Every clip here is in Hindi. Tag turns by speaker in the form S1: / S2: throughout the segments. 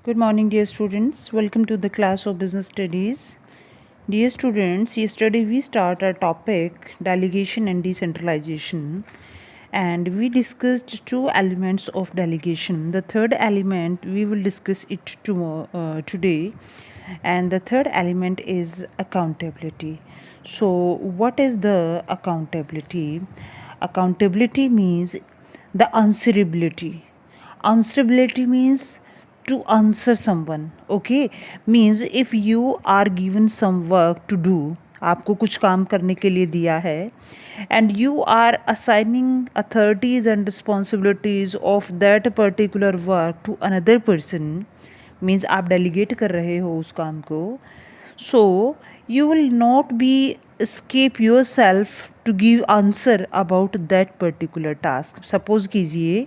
S1: Good morning, dear students. Welcome to the class of business studies. Dear students, yesterday we start our topic delegation and decentralization, and we discussed two elements of delegation. The third element we will discuss it today, and the third element is accountability. So, what is the accountability? Accountability means the answerability. Answerability means to answer someone. Okay, means if you are given some work to do, आपको कुछ काम करने के लिए दिया है, and you are assigning authorities and responsibilities of that particular work to another person, means आप delegate कर रहे हो उस काम को. So you will not be escape yourself to give answer about that particular task. Suppose कीजिए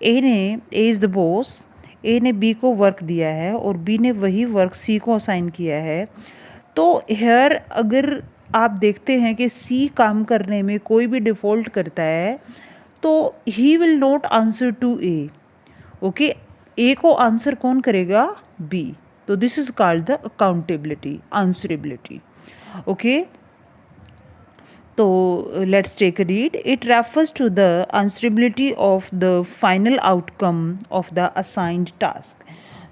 S1: ए ने, ए इज़ द बॉस, ए ने बी को वर्क दिया है और बी ने वही वर्क सी को असाइन किया है. तो हेयर अगर आप देखते हैं कि सी काम करने में कोई भी डिफ़ॉल्ट करता है तो he will not answer to A. Okay, A को आंसर कौन करेगा? बी. तो this is called the accountability, answerability. Okay, तो let's take a read. It refers to the answerability of the final outcome of the assigned task.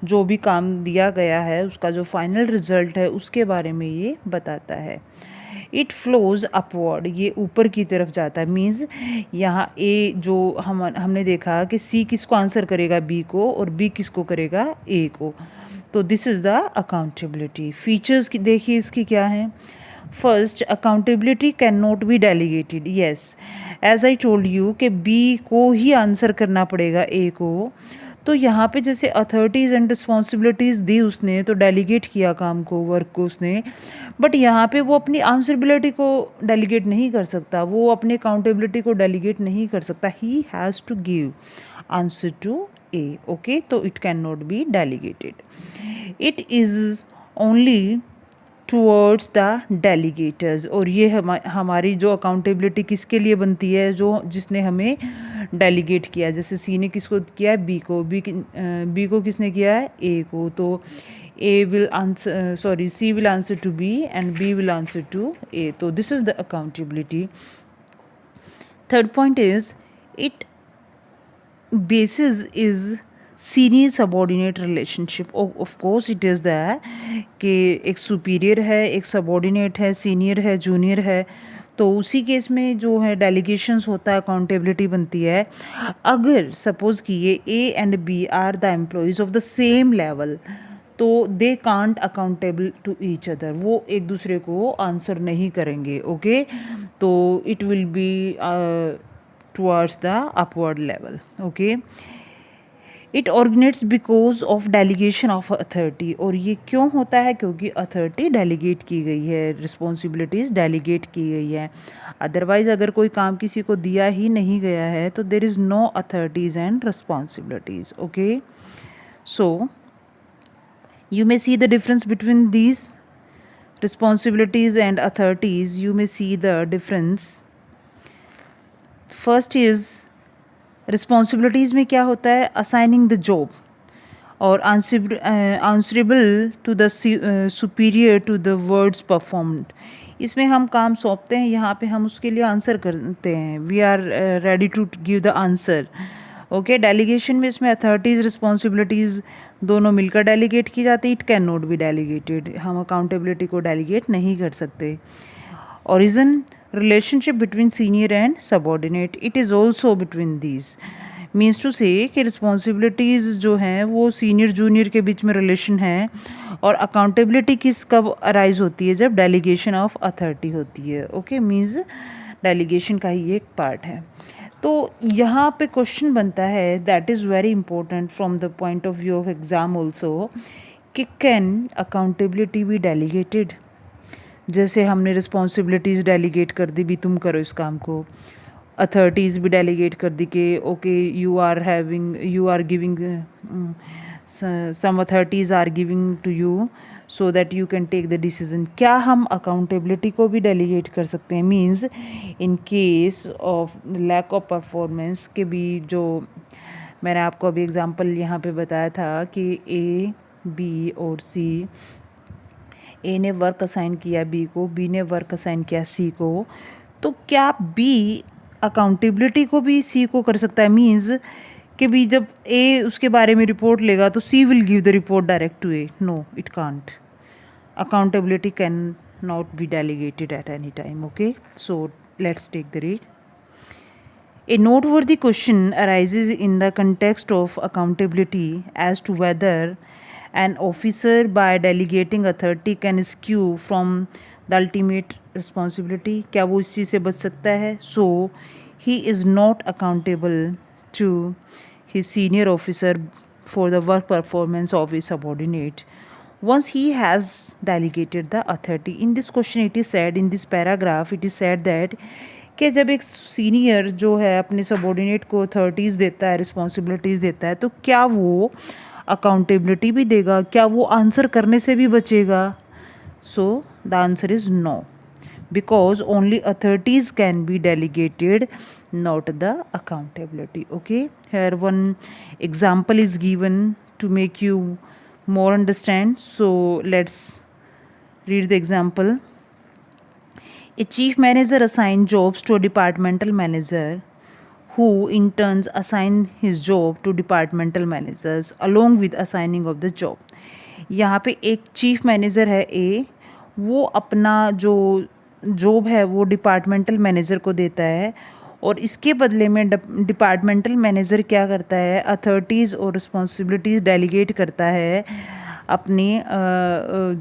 S1: जो भी काम दिया गया है उसका जो फाइनल रिजल्ट है उसके बारे में ये बताता है. इट फ्लोज अपवर्ड, ये ऊपर की तरफ जाता है. मीन्स यहाँ ए जो हमने देखा कि सी किसको आंसर करेगा? बी को, और बी किसको करेगा? ए को. तो this is the accountability. Features की देखिए इसकी क्या है. First, accountability can not be delegated. Yes, as I told you कि बी को ही आंसर करना पड़ेगा ए को. तो यहाँ पे जैसे अथॉरिटीज़ एंड रिस्पॉन्सिबिलिटीज़ दी उसने, तो डेलीगेट किया काम को, वर्क को उसने. बट यहाँ पे वो अपनी आंसरेबिलिटी को डेलीगेट नहीं कर सकता, वो अपनी अकाउंटेबिलिटी को डेलीगेट नहीं कर सकता. He has to give answer to A. Okay, तो it can not be delegated. It is only towards the delegators. और ये हमारी जो अकाउंटेबिलिटी किसके लिए बनती है? जो जिसने हमें डेलीगेट किया. जैसे सी ने किसको किया है? बी को. बी को किसने किया है? ए को. तो A will answer, sorry, C will answer to B and B will answer to A. तो this is the accountability. Third point is it basis is senior subordinate relationship. Of course it is that कि एक सुपीरियर है, एक सबॉर्डिनेट है, सीनियर है, जूनियर है. तो उसी केस में जो है डेलीगेशंस होता है, अकाउंटेबिलिटी बनती है. अगर सपोज किए A and B are the employees of the same level, तो they can't accountable to each other. वो एक दूसरे को आंसर नहीं करेंगे. ओके, तो it will be towards the upward level. Okay, it originates because of delegation of authority. और ये क्यों होता है? क्योंकि अथॉरिटी डेलीगेट की गई है, रिस्पॉन्सिबिलिटीज़ डेलीगेट की गई है. अदरवाइज अगर कोई काम किसी को दिया ही नहीं गया है तो there is no authorities and responsibilities. Okay, so you may see the difference between these responsibilities and authorities. You may see the difference. First is responsibilities में क्या होता है? assigning the job और answerable to the superior to the words performed. इसमें हम काम सौंपते हैं, यहाँ पे हम उसके लिए आंसर करते हैं. We are ready to give the answer. Okay, delegation में इसमें अथॉरिटीज़ रिस्पॉन्सिबिलिटीज़ दोनों मिलकर डेलीगेट की जाती है. It can not be delegated. हम अकाउंटेबिलिटी को डेलीगेट नहीं कर सकते. Origin, relationship between senior and subordinate. It is also between these. Means to say कि रिस्पॉन्सिबिलिटीज़ जो हैं वो सीनियर जूनियर के बीच में रिलेशन है. और अकाउंटेबिलिटी किस कब अराइज होती है? जब डेलीगेशन ऑफ अथॉरिटी होती है. ओके, मीन्स डेलीगेशन का ही एक पार्ट है. तो यहाँ पे क्वेश्चन बनता है, that is very important from the point of view of exam also, कि कैन अकाउंटेबिलिटी बी डेलीगेटेड. जैसे हमने रिस्पॉन्सिबिलिटीज़ डेलीगेट कर दी, भी तुम करो इस काम को. अथॉरिटीज़ भी डेलीगेट कर दी कि okay you are giving some authorities are giving to you so that you can take the decision. क्या हम अकाउंटेबिलिटी को भी डेलीगेट कर सकते हैं? Means in case of lack of performance के भी जो मैंने आपको अभी एग्जांपल यहाँ पे बताया था कि ए, बी और सी, ए ने वर्क असाइन किया बी को, बी ने वर्क असाइन किया सी को, तो क्या बी अकाउंटेबिलिटी को भी सी को कर सकता है? मीन्स कि भी जब ए उसके बारे में रिपोर्ट लेगा तो C will give the report direct to A? No, it can't. Accountability can not be delegated at any time. Okay, so let's take the read. A noteworthy question arises in the context of accountability as to whether an officer by delegating authority can skew from the ultimate responsibility. क्या वो इस चीज़ से बच सकता है? So he is not accountable to his senior officer for the work performance of his subordinate once he has delegated the authority. In this question it is said, in this paragraph it is said that कि जब एक सीनियर जो है अपने सबॉर्डिनेट को अथॉरिटीज़ देता है, रिस्पॉन्सिबिलिटीज़ देता है, तो क्या वो अकाउंटेबिलिटी भी देगा? क्या वो आंसर करने से भी बचेगा? So the answer is no, because only authorities can be delegated, not the accountability. Okay, here one example is given to make you more understand. So let's read the example. A chief manager assigns jobs to a departmental manager who in turns assign his job to departmental managers along with assigning of the job. यहाँ पे एक चीफ मैनेजर है ए, वो अपना जो जॉब है वो डिपार्टमेंटल मैनेजर को देता है और इसके बदले में डिपार्टमेंटल मैनेजर क्या करता है? अथॉरिटीज़ और रिस्पॉन्सिबिलिटीज़ डेलीगेट करता है अपनी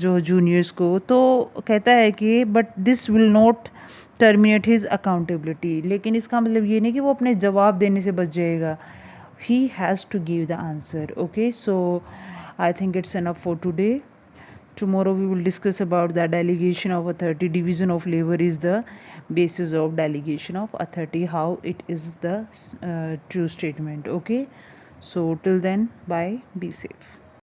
S1: जो जूनियर्स को. तो कहता है कि but this will not terminate his accountability. लेकिन इसका मतलब ये नहीं कि वो अपने जवाब देने से बच जाएगा. He has to give the answer. Okay, so I think it's enough for today. Tomorrow we will discuss about the delegation of authority. Division of labor is the basis of delegation of authority, how it is the true statement. Okay, so till then, bye, be safe.